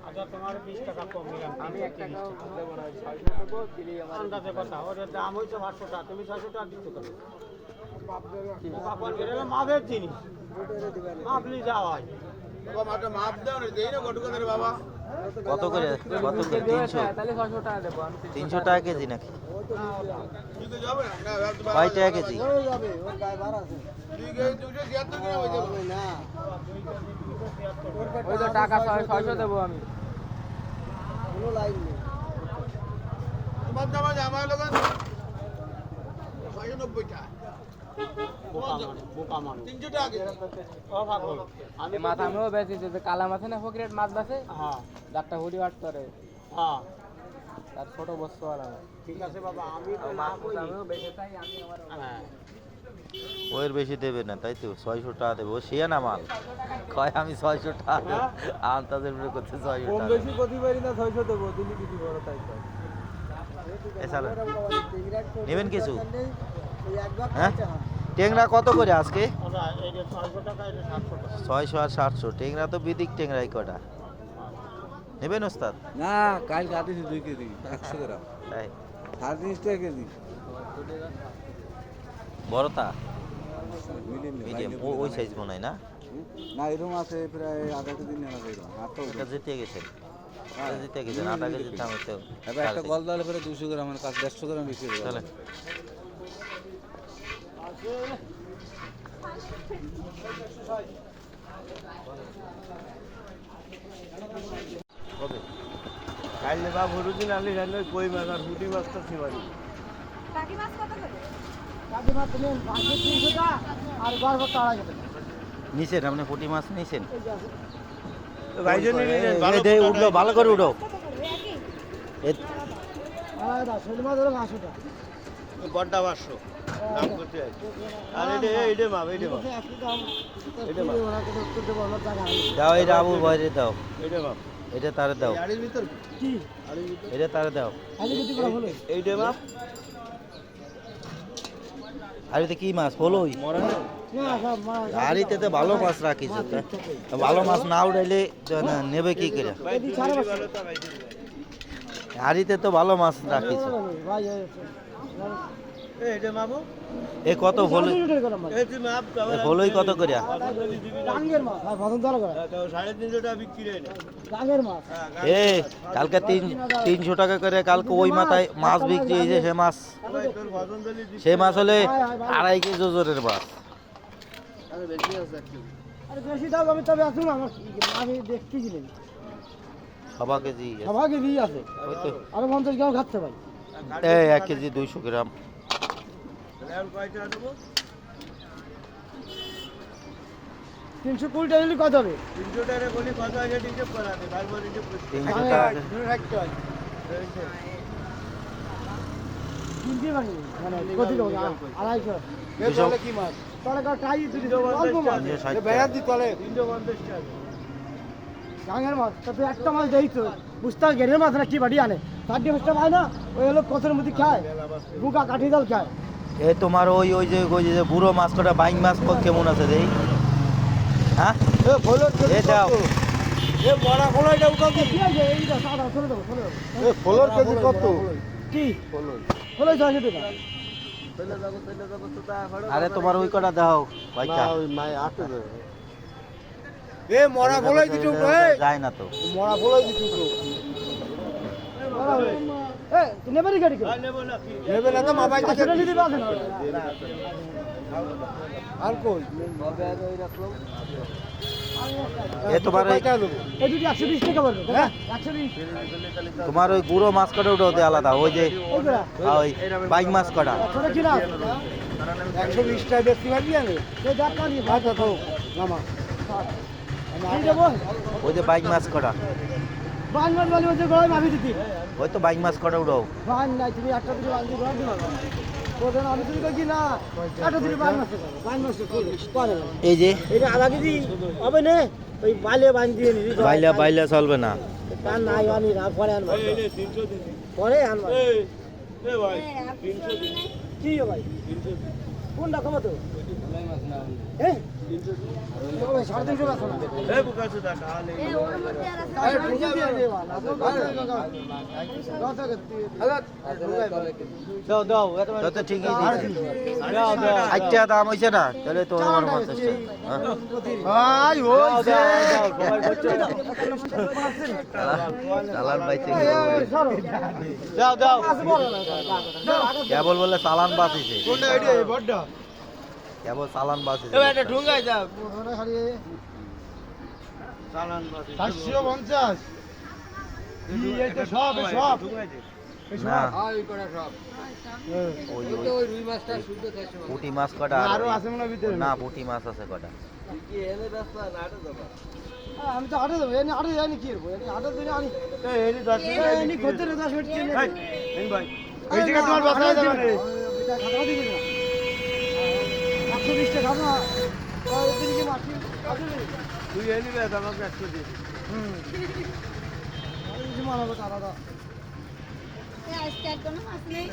আচ্ছা তোমার 20 টাকা কম নিলাম। আমি 1 টাকাও দেব না, 600 দেবো দিলেই আমার আন্দাজে কথা, ওর দাম হইছে 500 টাকা, তুমি 600 টাকা দিতে পারো। বাপন গেলে মাপের জিনিস, মাপলি যাওয়া হয়। মাপ দাও না, দেই না কত করে বাবা। কত করে 300? তাহলে 600 টাকা দেবো আমি। 300 টাকা কেজি নাকি? ঠিক যাবে না, কয় টাকা কেজি? যাবে ওর গায়ে বার আছে। ঠিক আছে 276 কিলো হয়ে যাবে না ওই তো টাকা 600 দেবো আমি। কোনো লাইন নেই। তোমার দাম আছে আমার লোকাল 690 টাকা। বোকা মানুষ 300 টাকা কেজি। ও পাগল, আমি মাছ আমিও বেচেছি, যে কালা মাছ না ফকিরেট মাছ বেচে, হ্যাঁ ডাকটা হুডি বাট করে, হ্যাঁ তার ছোট বস্তু আলা। ঠিক আছে বাবা, আমি তো না মাছ কই। আমিও বেচে চাই, আমি আমার হ্যাঁ ওর বেশি দেবে না তাই তো? 600 টাকা দেবে ও, সে না মাল কয় আমি 600 টাকা দেবো, আন্তাজের মনে করতে 600 কম টাকা বেশি প্রতিবারই না 600 দেবো, দিলি কিছু বড় তাই তো। এছাড়া নেবেন কিছু? হ্যাঁ টেংরা কত করে আজকে? ওটা এই যে 600 টাকা, এটা 700 টাকা। 600 আর 700 টেংরা তো বিদিক টেংরাই কটা নেবেন ওস্তাদ? না কাল কাটিছি 2 কেজি 100 গ্রাম, তাই 3.5 টাকা কেজি। বড়টা মিডিয়াম মিডিয়াম ওই সাইজ মনে হয় না? না এরকম আছে প্রায় আধা কেজি নেওয়া যায় এরকম আটটা এটা জিতে গেছেন, এটা জিতে গেছেন, আধা কেজির দাম হইতে এবার একটা গল দালে পরে 200 গ্রামের কাছে 150 গ্রাম বেশি দেবো। চলে কবে কাইলে বাপ হরুদিন আলী রান্নার কই মাছ আর হুটি মাছটা ছিমারি। টাকি মাছ কত করে? কাকি মাছ তুমি 300 টাকা আর গড় 250 টাকা। নিছেন আপনি পুঁটি মাছ নিছেন? ভাইজান এই দে উঠলো, ভালো করে উঠো। কত করে? একই? এ- আলাদা শৈল মাছ হলো 500 টাকা। বড্ডা 500 দাম করতে আছে। আর এইটা মাপ, এইটা মাপ, একই দাম। এটা মাছ। ওরা কত উত্তর দেবো আমার টাকা আমি। দাও এই আবু বাইরে দাও, এইটা মাপ। এটা তারে দাও, আড়ির ভিতর কি আড়ির ভিতর এটা তারে দাও। আজ কিছু করে হলো। এইটা মাপ। আর এতে কি মাছ হলোই? মরা না না সব মাছ। আর এতে তো ভালো মাছ রাখিস, ভালো মাছ না উঠাইলে নেবে কি করে? এদি ছাড়া বসে। ভালো তো ভাইজান। হাড়িতে তো ভালো মাছ রাখিস। ভাই এইটা মাপো। এ কত হলো? এই তুই মাপ কবে? হলোই কত করে? টাঙ্গের মাছ আর ভজন দলা করে। তো 350 টাকা বিক্রি হয় না। টাঙ্গের মাছ। এ কালকে 300 টাকা করে কালকে ওই মাথায় মাছ বিক্রি হয়েছে, সে মাছ, ভাই তোর ভজন দলি সে মাছ হলে 2.5 কেজি ওজনের মাছ। আরে বেশি আছে একটু। আরে বেশি দাও আমি তবে আসুন আমার আমি দেখতে গেলেন। সবা কেজি সবাইকে দিয়ে আছে। ওই তো। আরো 50 গ্রাম খাচ্ছে ভাই। এই 1 কেজি 200 গ্রাম। তাহলে আর কয়টা দেবো? 320 টাকা দিলে কত হবে? 300 টাকা বলি কত আছে হিসাব করা আছে, তারপর হিসাব করতে 300 টাকা। কিনতে পারি মানে কত দেবো? 250। তাহলে কি মাছ? তাহলে কার টাই দিদি অল্প মাছ। 360 টাকা। বেয়ার দি তলে 350 টাকা। গাঙের মাছ তো তুই একটা মাছ দেই তো বুঝতে গেরের মাছ না কি বাড়ি আনে 60 পায় না ওই হলো কচের মধ্যে খায় বুকা কাঠি জাল খায়। এ তোমার ওই যে বুড়ো মাছ কটা বাইং মাছ কেমন আছে দেই? হ্যাঁ এ ফলর এ দাও। এ বড় ফলইটা উঠা দি। কি আছে এইটা সাদা ছোট দেবো ছোট দেবো। এ ফলর কেজি কত? কি ফলর। হলো 600 টাকা। তেলে যাবো তো তা ফড়। আরে তোমার ওই কটা দাও ভাইটা। ওই মাই আটে দে। এ মরা ফলই দিতে উঠো এ। যায় না তো। মরা ফলই দিতে উঠো। এ নেবারি গাড়ি করে নেব না কি? নেবে না তো মাপাই দিতে। সেটা নিতে পারবে না। আর কই? এ তোমার ওই এই দুটি 120 টাকা পড়বে হ্যাঁ 120 তোমার ওই গুঁড়ো মাছ কটা উঠে ওতে আলাদা, ওই যে এইগুলা ওই বাইং মাছ কটা। ছোট কিনা 120 টাকা বেশি পাবি আমি। এই দেখ না নি আচ্ছা তো নামা। এই দেবো ওই যে বাইং মাছ কটা, বান মান বলি ওই গয় মাবি দিতি ওই তো বাইং মাছ কটা উঠাও। বান নাই তুমি একটা দিকে বান দিয়ে গয় দিবা কোন আমি তুমি কই না একটা দিকে বান মাছ করে এই যে এটা আধা কেজি হবে না ওই বালে বান দিয়ে নি বাইলা বাইলা চলবে না। কান নাই আনি না পরে আনবা এই 300 দিন। পরে আনবা এই এ ভাই 300 দিন। কি ভাই 300 দিন। কোনটা কমাতো হ্যাঁ ওই 350 আছে না এই বুকা সুদা তাহলে এ ওর মধ্যে আর আছে আরে ঠিক আছে রে বাবা দাও দাও এত তা তো ঠিকই আর দিয়েছে। দাও দাও আচ্ছা দাম হয়েছে না তাহলে তো আমার চালানটা 50 টাকা। ভাই হইছে চালান পাইছে দাও দাও কেবল বলে চালান বাঁচিছে কোনটা এডি বড় কেবল চালান বাঁচিছে এ এটা ঢুঙ্গাই দাও ওখানে খালি চালান বাসি 750 এই তো সব সব এই না সব ওই ওই পুঁটি মাছ কটা আর আরো ওই- আছে মনে হয় ভিতরে না পুঁটি মাছ আছে কটা আমি তো আটে দেবো এনে আটে যায়নি কি করবো এনে আটে দিনে আনি এই 10 টাকা এনে করতে রে 10 মিনিট কিনে এই ভাই এই জায়গা তোমার বাসা যাবে রে খাতা দিবি না 120 টাকা খাবো ওই দিন কি মাটি আসলে তুই এলি বে আমাকে 100 দিয়ে এই যে মানাবো তারা দা এ আজকে আর কোনো মাছ নেই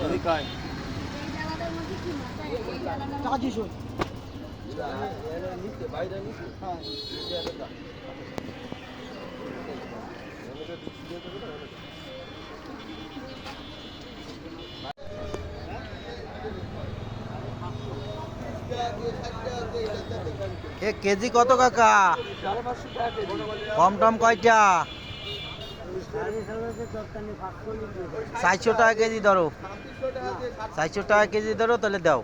তুই কাই এই জায়গাটার মধ্যে কি মাছ আছে? এই জায়গাটার চাচি শোন এ কেজি কত কাকা কম টম কয়টা 400 টাকা কেজি ধরো 400 টাকা কেজি ধরো তাহলে দাও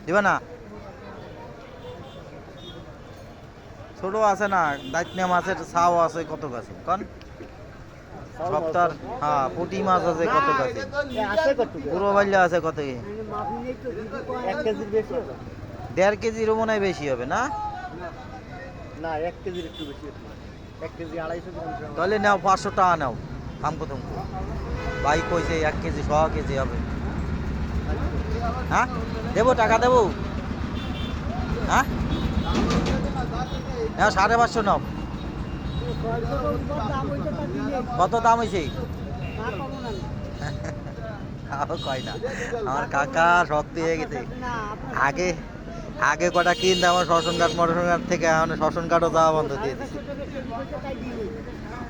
দিবে না ছোট আছে না দাইতনে মাছের ছাও আছে কত গাছে কন সপ্তাহ হ্যাঁ পুঁটি মাছ আছে কত গাছে আছে কত পুরো বাইলা আছে কত কি মাপি নেই তো 1 কেজির বেশি হবে 1.5 কেজিরও মনে হয় বেশি হবে না না 1 কেজির একটু বেশি হবে 1 কেজি 250 গ্রাম তাহলে নাও 500 টাকা নাও থামকো থামকো ভাই কইছে 1 কেজি 100 কেজি হবে হ্যাঁ দেবো টাকা দেবো হ্যাঁ হ্যাঁ 550 নাও কত দাম হয়েছে তাও কয় না আমার কাকা শক্ত হয়ে গেছে আগে আগে কটা কিনতে আমার শ্মশান ঘাট মটন ঘাট থেকে এখন শ্মশান ঘাটও যাওয়া বন্ধ দিয়ে দিচ্ছে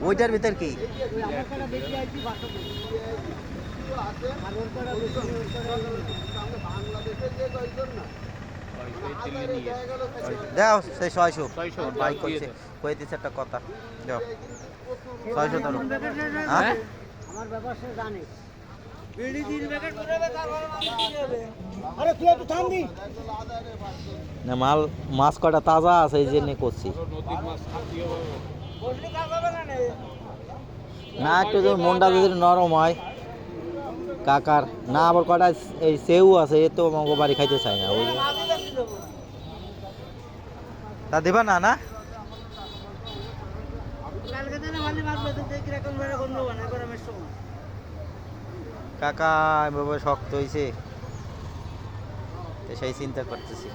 ওইটার ভিতর কি দাও সেই 600 ভাই কইছে কই দিছে একটা কথা দাও 600 ধরো হ্যাঁ আমার ব্যাপার সে জানে বিড়ি দিন প্যাকেট করে তারপরে মাল কিনে আরে তুই একটু থাম দি না মাল মাছ কটা তাজা আছে এই জন্য করছি বসলি কাজ হবে না নে না একটু যদি মনটা যদি নরম হয় কাকার না আবার কটা এই সেউ আছে এ তো আমাকে বাড়ি খাইতে চাই না ওই তা দেবা না না কালকে দিনে ভালো মাছ বেঁধে দেখি রকম বেড়ে কোন বানা গরমের সময় কাকা এভাবে শক্ত হয়েছে সেই চিন্তা করতেছি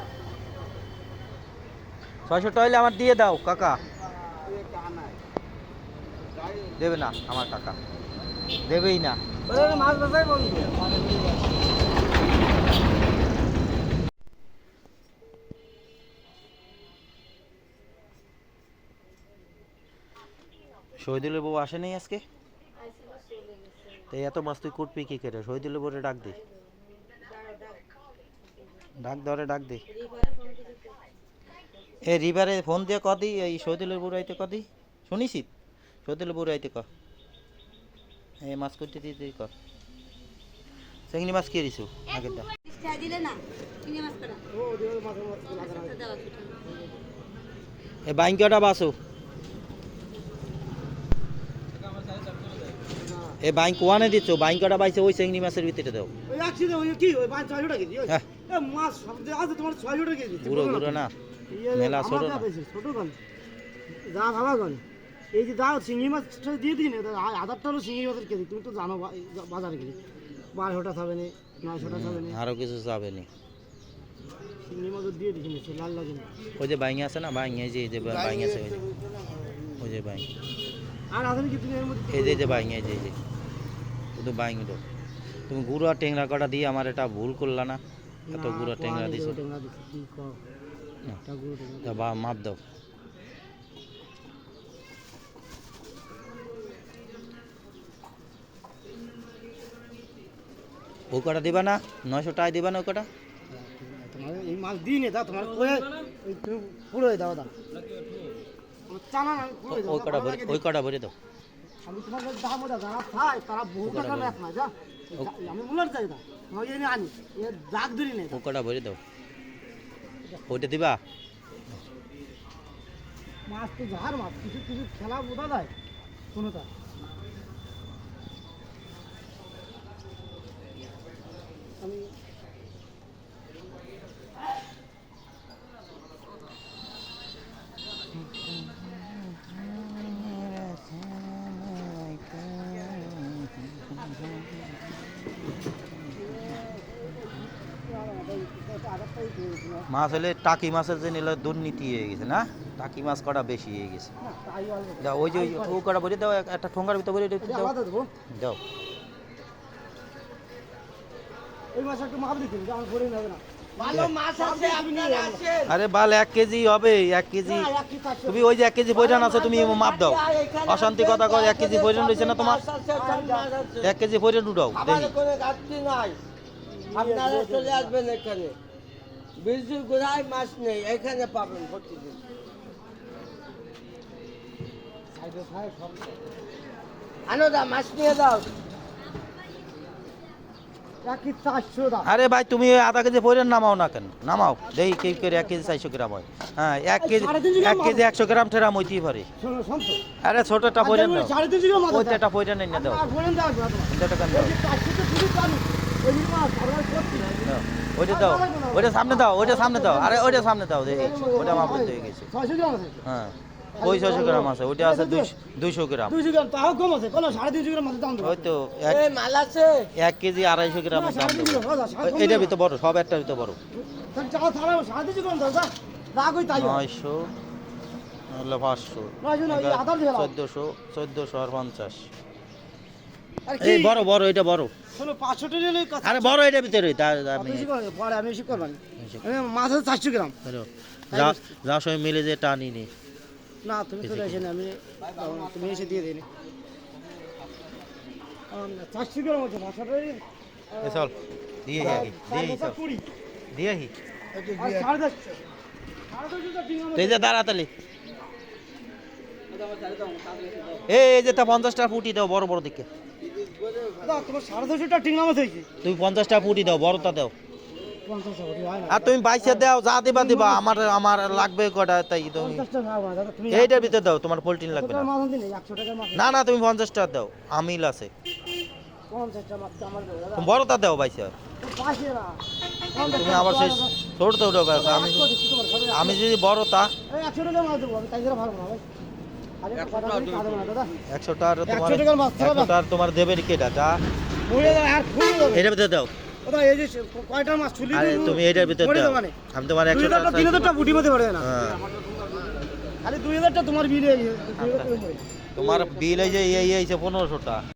600 টাকা হলে আমার দিয়ে দাও কাকা দেবে না আমার কাকা দেবেই না মাছ বাজাই বন্ধু শহীদুলের বউ আসে নাই আজকে তাই এত মাছ তুই কুটবি কি করে শহীদুলের বউরে ডাক দে ডাক দে এ রিভারে ফোন দিয়ে কদি এই শহীদুলের বউ আইতে কদি শুনিস শহীদুলের বউ আইতে ক এই মাছ করতে দিয়ে ক চিংড়ি মাছ কে দিছু আগের দা খাই দিলে না চিংড়ি মাছ করা ও দিও মাছ আচ্ছা দাও এ বাইঙ্কটা বাসু এ বাইঙ্ক ওয়ানে দিচ্ছ বাইঙ্কটা বাইছে ওই চিংড়ি মাছের ভিতরে দাও ওই রাখছি তো ওই কি ওই 500 টাকা কেজি ওই হ্যাঁ। এ মাছ সব যে আছে তোমার 600 টাকা কেজি পুরো পুরো না মেলা ছোট না। ছোট গান যা ভাবা গান এই যে দাও চিংড়ি মাছ দিয়ে দিন 1000 টাকা চিংড়ি মাছের কেজি তুমি তো জানো বাজারে গেলে 1200 টাকা হবে না 900 টাকা হবে না আরো কিছু যাবে নি চিংড়ি মাছ দিয়ে দিন সে লাল লাগে না ওই যে বাইং আছে না বাইং এই যে বাইং আছে ওই যে বাইং আর আধুনিক কি তুমি এর মধ্যে এই যে বাইং এই যে শুধু বাইং তো তুমি গুড় আর টেংরা কটা দিয়ে আমার এটা ভুল করলা না এত গুঁড়ো ট্যাংরা দিছো ট্যাংরা দিছে কি কর না। একটা গুঁড়ো ট্যাংরা তা বা মাপ দাও ও কটা দিবা না 900 টাকা দিবা না ও কটা তোমার এই মাছ দিই নে দাও তোমার কয়ে ওই তুমি পুরো দাও দাও আমার চানা না পুরো দাও ওই কটা ভরে ওই কটা ভরে দাও আমি তোমার কাছে দাম ওটা যারা খায় তারা বহু টাকা ম্যাচ না যা আমি বলার চাই না আমি এনে আনি এ দাগ ধরি নেই ও কটা ভরে দাও ওইটা দিবা মাছ তো ঝাড় মাছ কিছু কিছু খেলা বোঝা যায় কোনোটা আমি মাছ হলে টাকি মাছের যে নিলে দুর্নীতি হয়ে গেছে না টাকি মাছ কটা বেশি হয়ে গেছে দাও ওই যে ও কটা ভরে দাও একটা ঠোঙ্গার ভিতর ভরে দাও আলাদা দেবো দাও ওই মাছ একটু মাপ দিতে হবে আমার ভরে নেবে না ভালো মাছ আছে আপনার আছে আরে বাল 1 কেজি হবে 1 কেজি তুমি ওই যে 1 কেজি বইরান আছে তুমি মাপ দাও অশান্তি কথা কয় 1 কেজি বইরান রয়েছে না তোমার 1 কেজি বইরান উঠাও দেখি কোনো ঘাটতি নাই আপনারা চলে আসবেন এখানে বিরজুর গোড়ায় মাছ নেই এখানে পাবেন প্রতিদিন আনো দা মাছ নিয়ে দাও একই 400 দাম আরে ভাই তুমি ওই আধা কেজি বইরান নামাও না কেন নামাও দেই কি করে 1 কেজি 400 গ্রাম হয় হ্যাঁ 1 কেজি 1 কেজি 100 গ্রাম ঠেরাম হইতেই পারে শোনো শুনছো আরে ছোটটা বইরান দাও 350 গ্রাম মাছ ওইটা বইরান এনে দাও আর ভরে দাও তোমার এটা টাকা দাও এই যে 400 তো পুরো পানি ওই মাছ আর করতে দাও ওইটা দাও ওইটা সামনে দাও ওইটা সামনে দাও আরে ওইটা সামনে দাও দেখি ওটা মাপ হয়ে গেছে 600 গ্রাম আছে হ্যাঁ ওই 600 গ্রাম আছে ওইটা আছে 200 গ্রাম 200 গ্রাম তাও কম আছে কোনো 350 গ্রাম মাছ দাম দেবো ওই তো এই মাল আছে 1 কেজি 250 গ্রামের দাম দেবো 350 গ্রাম দাও এটার ভিতর বড় সব একটার ভিতর বড় তাহলে চাও তাহলে 350 গ্রাম দাও যা রাগ হই তাই 900 হলো 500 নয় জন ওই আদার দিয়ে দাও 1400 আর 50 আর কি এই বড় বড় এটা বড় শোনো 500 টাকা নিলে কথা আরে বড় এটার ভিতরে তার আমি বেশি করে পরে আমি বেশি করব না আমি মাছ আছে 400 গ্রাম যা যা সবাই মিলে যে টানি নি না তুমি চলে এসে না আমি তুমি এসে দিয়ে দিই 400 গ্রাম আছে মাছ আছে এ চল দিয়ে আগে দিয়ে চল 20 দিয়ে হি আর 10.5 এই যে দাঁড়াতালি এই যে তা 50 টাকা ফুটি দাও বড় বড় দিকে দাদা তোমার 250 টাকা টিং নামাতে হইছে তুমি 50 টাকা ফুটি দাও বড়টা দাও 50 টাকা হয় না আর তুমি 22 দাও যা দিবা দিবা আমার আমার লাগবে কটা তাই তুমি 50 টাকা না দাদা তুমি এইটার ভিতর দাও তোমার পোল্ট্রি লাগবে না মাছ আনতে নেই 100 টাকার মাছ না না তুমি 50 টাকা দাও আমিল আছে 50 টাকা মাছ আমার দেবো দাদা তুমি বড়টা দাও বাইসা পাশে না তুমি আবার সেই ছোটটা উঠাও গাছ আমি আমি যদি বড়টা 100 টাকা মাছ দেবো আমি তাই করে ভালো না ভাই আরে কথা বলি কাঁদো না দাদা 100 টাকার তোমার 100 টাকার মাছ দেবো 100 টাকার তোমার দেবে কেটা যা মরে যাবে আর ফুল দেবো এটার ভিতর দাও ওটা এই যে কয়টা মাছ ছুলি আরে তুমি এটার ভিতর মরে দাও যাবে মানে আমি তোমার 100 টাকা 3000 টাকা বুটি মধ্যে পড়ে না হ্যাঁ খালি 2000 টাকা তোমার বিল হয়ে গেছে 2000 টাকা মরে তোমার বিল এই যে এই 1500 টাকা